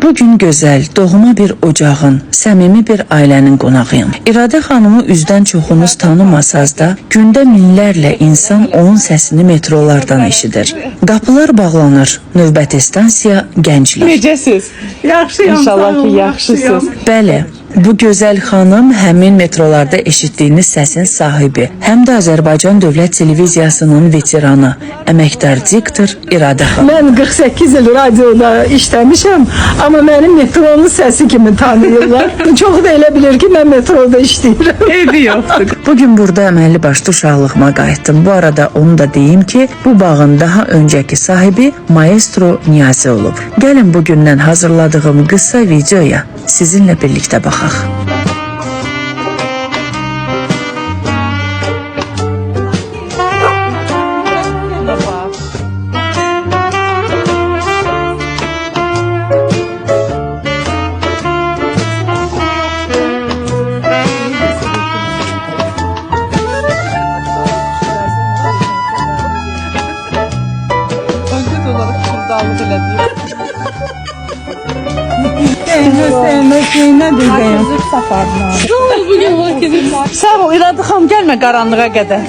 Bugün gözəl, doğma bir ocağın, səmimi bir ailənin qonağıyım. İradə xanımı üzdən çoxunuz tanımasaz da, gündə minlərlə insan onun səsini metrolardan eşidir. Qapılar bağlanır, növbəti stansiya gənclər. Necəsiz? Yaxşıyam. İnşallah ki, yaxşısınız. Bəli, bu gözəl xanım həmin metrolarda eşitdiyiniz səsin sahibi, həm də Azərbaycan Dövlət Televiziyasının veteranı, əməkdar diktor İradə xanım. Mən 48 il radioda işləmişəm, amma mənim metronun səsi kimi tanıyırlar. Çox da elə bilir ki, mən metroda işləyirəm. Evi yoxdur. Bugün burada əməlli başlı uşaqlığıma qayıtdım. Bu arada onu da deyim ki, bu bağın daha öncəki sahibi Maestro Niyazi olub. Gəlin bugündən hazırladığım qısa videoya sizinlə birlikdə baxaq. Öncə olaraq xırdalık elədik. Nədir? Sağ ol İradə xanım, gəlmə qaranlığa qədər.